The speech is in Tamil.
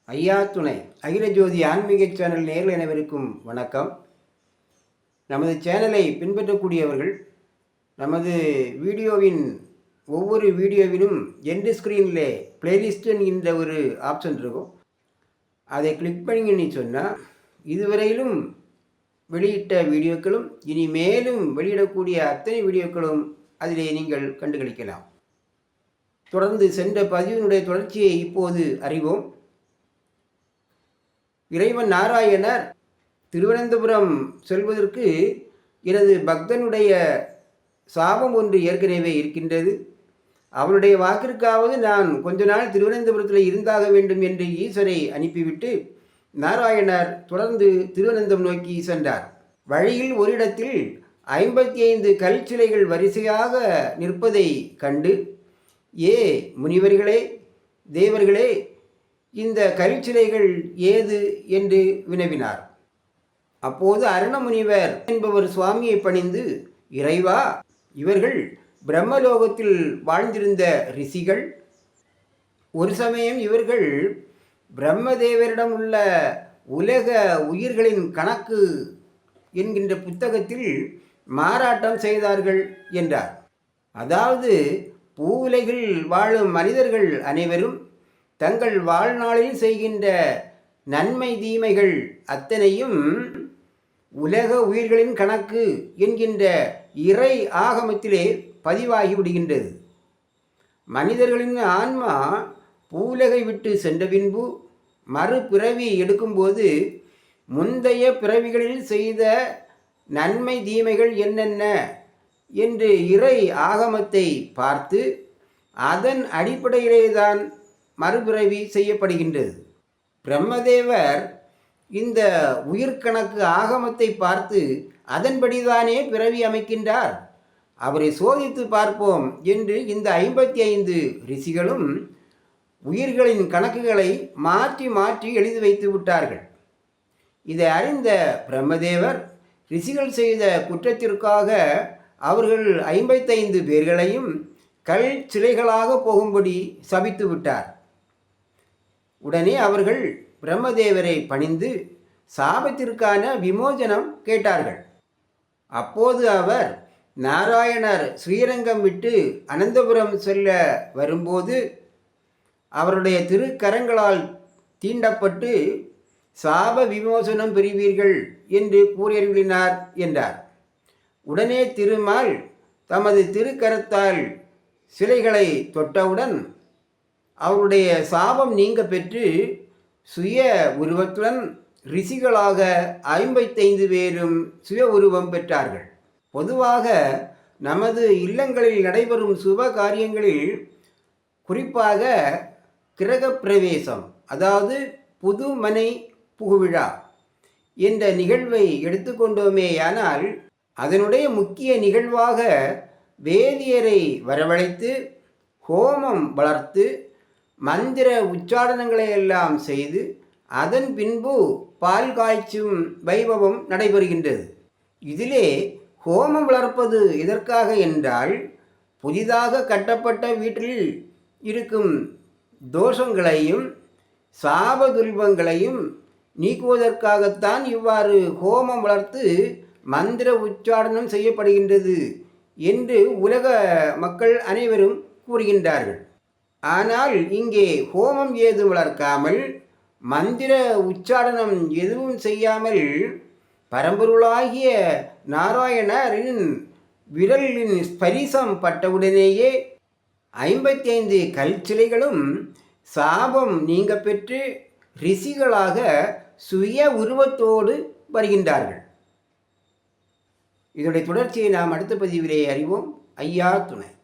ஐயா துணை அகில ஜோதி ஆன்மீக சேனல் நேர்கள் அனைவருக்கும் வணக்கம். நமது சேனலை பின்பற்றக்கூடியவர்கள் நமது வீடியோவின் ஒவ்வொரு வீடியோவிலும் எண்டு ஸ்க்ரீனில் பிளேலிஸ்ட் என்கின்ற ஒரு ஆப்ஷன் இருக்கும். அதை கிளிக் பண்ணிங்கன்னு சொன்னால் இதுவரையிலும் வெளியிட்ட வீடியோக்களும் இனி மேலும் வெளியிடக்கூடிய அத்தனை வீடியோக்களும் அதிலே நீங்கள் கண்டுகளிக்கலாம். தொடர்ந்து சென்ற பதிவினுடைய தொடர்ச்சியை இப்போது அறிவோம். இறைவன் நாராயணர் திருவனந்தபுரம் செல்வதற்கு எனது பக்தனுடைய சாபம் ஒன்று ஏற்கனவே இருக்கின்றது. அவனுடைய வாக்கிற்காவது நான் கொஞ்ச நாள் திருவனந்தபுரத்தில் இருந்தாக வேண்டும் என்று ஈஸ்வரை அனுப்பிவிட்டு நாராயணர் தொடர்ந்து திருவனந்தம் நோக்கி சென்றார். வழியில் ஒரு இடத்தில் 55 கல் சிலைகள் வரிசையாக நிற்பதை கண்டு, ஏ முனிவர்களே, தேவர்களே, இந்த கல்சிலைகள் ஏது என்று வினவினார். அப்போது அருணமுனிவர் என்பவர் சுவாமியை பணிந்து, இறைவா, இவர்கள் பிரம்மலோகத்தில் வாழ்ந்திருந்த ரிஷிகள். ஒரு சமயம் இவர்கள் பிரம்மதேவரிடம் உள்ள உலக உயிர்களின் கணக்கு என்கின்ற புத்தகத்தில் மாறாட்டம் செய்தார்கள் என்றார். அதாவது பூவுலகில் வாழும் மனிதர்கள் அனைவரும் தங்கள் வாழ்நாளில் செய்கின்ற நன்மை தீமைகள் அத்தனையும் உலக உயிர்களின் கணக்கு என்கின்ற இறை ஆகமத்திலே பதிவாகிவிடுகின்றது. மனிதர்களின் ஆன்மா பூவுலகை விட்டு சென்ற பின்பு மறுபிறவி எடுக்கும்போது முந்தைய பிறவிகளில் செய்த நன்மை தீமைகள் என்னென்ன என்று இறை ஆகமத்தை பார்த்து அதன் அடிப்படையிலேதான் மறுபிறவி செய்யப்படுகின்றது. பிரம்மதேவர் இந்த உயிர்கணக்கு ஆகமத்தை பார்த்து அதன்படிதானே பிறவி அமைக்கின்றார். அவரை சோதித்து பார்ப்போம் என்று இந்த 55 ரிஷிகளும் உயிர்களின் கணக்குகளை மாற்றி மாற்றி எழுதி வைத்து விட்டார்கள். இதை அறிந்த பிரம்மதேவர் ரிஷிகள் செய்த குற்றத்திற்காக அவர்கள் 55 பேர்களையும் கல் சிலைகளாக போகும்படி சபித்து விட்டார். உடனே அவர்கள் பிரம்மதேவரை பணிந்து சாபத்திற்கான விமோசனம் கேட்டார்கள். அப்போது அவர் நாராயணர் ஸ்ரீரங்கம் விட்டு அனந்தபுரம் செல்ல வரும்போது அவருடைய திருக்கரங்களால் தீண்டப்பட்டு சாப விமோசனம் பெறுவீர்கள் என்று கூறியருளினார் என்றார். உடனே திருமால் தமது திருக்கரத்தால் சிலைகளை தொட்டவுடன் அவருடைய சாபம் நீங்க பெற்று சுய உருவத்துடன் ரிஷிகளாக 55 பேரும் சுய உருவம் பெற்றார்கள். பொதுவாக நமது இல்லங்களில் நடைபெறும் சுப காரியங்களில், குறிப்பாக கிரகப்பிரவேசம், அதாவது புது மனை புகுவிழா என்ற நிகழ்வை எடுத்துக்கொண்டோமேயானால் அதனுடைய முக்கிய நிகழ்வாக வேதியரை வரவழைத்து ஹோமம் வளர்த்து மந்திர உச்சாரணங்களை எல்லாம் செய்து அதன் பின்பு பால் காய்ச்சும் வைபவம் நடைபெறுகின்றது. இதிலே ஹோமம் வளர்ப்பது எதற்காக என்றால், புதிதாக கட்டப்பட்ட வீட்டில் இருக்கும் தோஷங்களையும் சாபதுல்பங்களையும் நீக்குவதற்காகத்தான் இவ்வாறு ஹோமம் வளர்த்து மந்திர உச்சாரணம் செய்யப்படுகின்றது என்று உலக மக்கள் அனைவரும் கூறுகின்றார்கள். ஆனால் இங்கே ஹோமம் ஏதும் வளர்க்காமல் மந்திர உச்சாரணம் எதுவும் செய்யாமல் பரம்பொருளாகிய நாராயணரின் விரலின் ஸ்பரிசம் பட்டவுடனேயே 55 கல் சிலைகளும் சாபம் நீங்க பெற்று ரிஷிகளாக சுய உருவத்தோடு வருகின்றார்கள். இதனுடைய தொடர்ச்சியை நாம் அடுத்த பதிவிலே அறிவோம். ஐயா துணை.